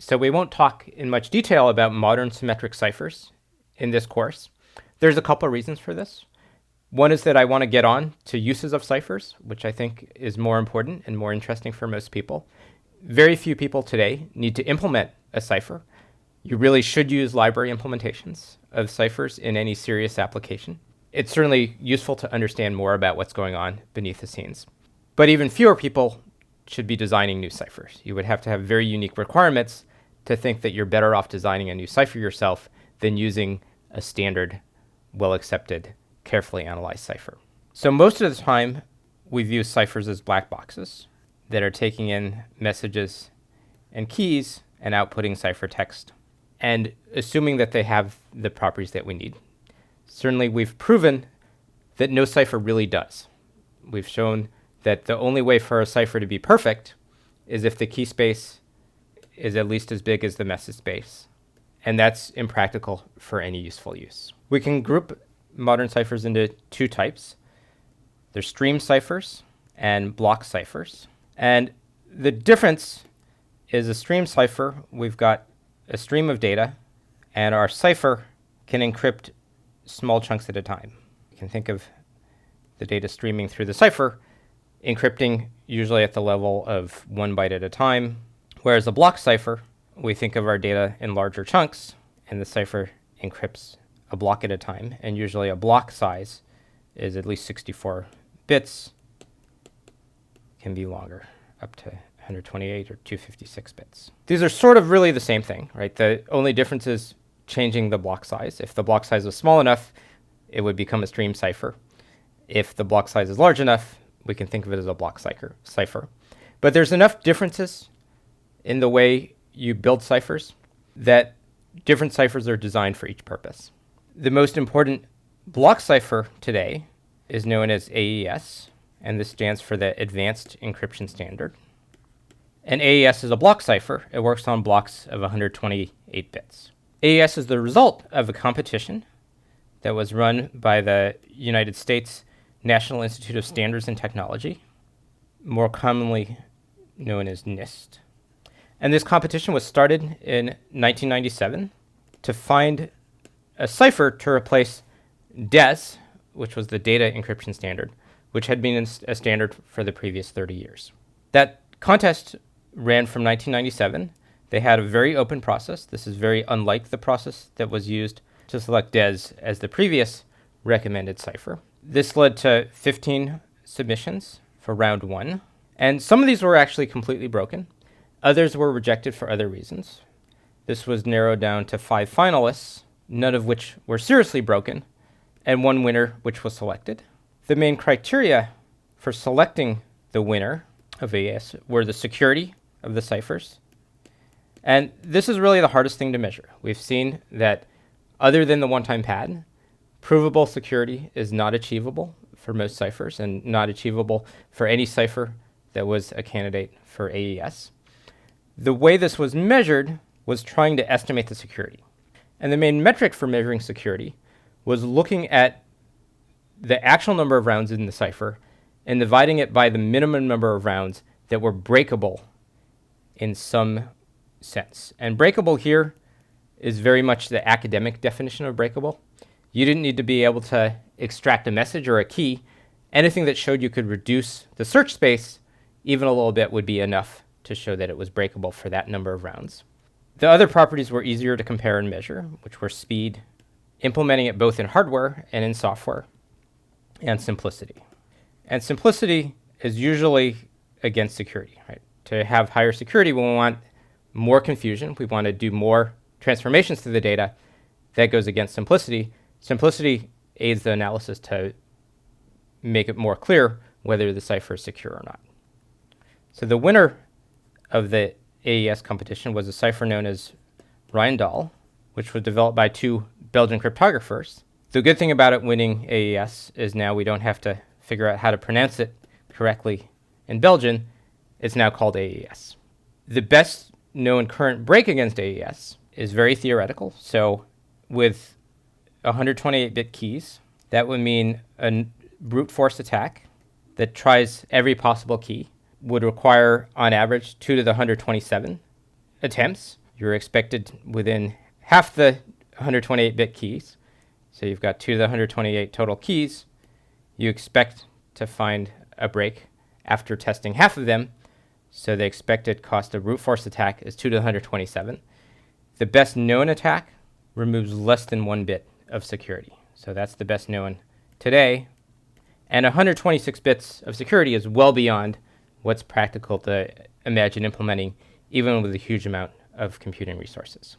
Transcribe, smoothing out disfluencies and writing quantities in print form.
So we won't talk in much detail about modern symmetric ciphers in this course. There's a couple of reasons for this. One is that I want to get on to uses of ciphers, which I think is more important and more interesting for most people. Very few people today need to implement a cipher. You really should use library implementations of ciphers in any serious application. It's certainly useful to understand more about what's going on beneath the scenes. But even fewer people should be designing new ciphers. You would have to have very unique requirements to think that you're better off designing a new cipher yourself than using a standard, well-accepted, carefully analyzed cipher. So most of the time, we view ciphers as black boxes that are taking in messages and keys and outputting ciphertext, and assuming that they have the properties that we need. Certainly, we've proven that no cipher really does. We've shown that the only way for a cipher to be perfect is if the key space is at least as big as the message space, and that's impractical for any useful use. We can group modern ciphers into two types. There's stream ciphers and block ciphers. And the difference is a stream cipher, we've got a stream of data, and our cipher can encrypt small chunks at a time. You can think of the data streaming through the cipher, encrypting usually at the level of 1 byte at a time, whereas a block cipher, we think of our data in larger chunks, and the cipher encrypts a block at a time, and usually a block size is at least 64 bits, can be longer, up to 128 or 256 bits. These are sort of really the same thing, right? The only difference is changing the block size. If the block size was small enough, it would become a stream cipher. If the block size is large enough, we can think of it as a block cipher. But there's enough differences in the way you build ciphers that different ciphers are designed for each purpose. The most important block cipher today is known as AES, and this stands for the Advanced Encryption Standard. And AES is a block cipher. It works on blocks of 128 bits. AES is the result of a competition that was run by the United States National Institute of Standards and Technology, more commonly known as NIST. And this competition was started in 1997 to find a cipher to replace DES, which was the data encryption standard, which had been a standard for the previous 30 years. That contest ran from 1997. They had a very open process. This is very unlike the process that was used to select DES as the previous recommended cipher. This led to 15 submissions for round one, and some of these were actually completely broken. Others were rejected for other reasons. This was narrowed down to 5 finalists, none of which were seriously broken, and one winner which was selected. The main criteria for selecting the winner of AES were the security of the ciphers. And this is really the hardest thing to measure. We've seen that other than the one-time pad, provable security is not achievable for most ciphers and not achievable for any cipher that was a candidate for AES. The way this was measured was trying to estimate the security. And the main metric for measuring security was looking at the actual number of rounds in the cipher and dividing it by the minimum number of rounds that were breakable in some sense. And breakable here is very much the academic definition of breakable. You didn't need to be able to extract a message or a key. Anything that showed you could reduce the search space even a little bit would be enough to show that it was breakable for that number of rounds. The other properties were easier to compare and measure, which were speed, implementing it both in hardware and in software, and simplicity. And simplicity is usually against security, right? To have higher security, we want more confusion. We want to do more transformations to the data. That goes against simplicity. Simplicity aids the analysis to make it more clear whether the cipher is secure or not. So the winner of the AES competition was a cipher known as Ryan-Dahl, which was developed by 2 Belgian cryptographers. The good thing about it winning AES is now we don't have to figure out how to pronounce it correctly in Belgian. It's now called AES. The best known current break against AES is very theoretical. So with 128-bit keys, that would mean a brute force attack that tries every possible key would require, on average, 2 to the 127 attempts. you're expected within half the 128-bit keys. So you've got 2 to the 128 total keys. You expect to find a break after testing half of them. So the expected cost of brute force attack is 2 to the 127. The best known attack removes less than 1 bit of security. So that's the best known today. And 126 bits of security is well beyond what's practical to imagine implementing, even with a huge amount of computing resources.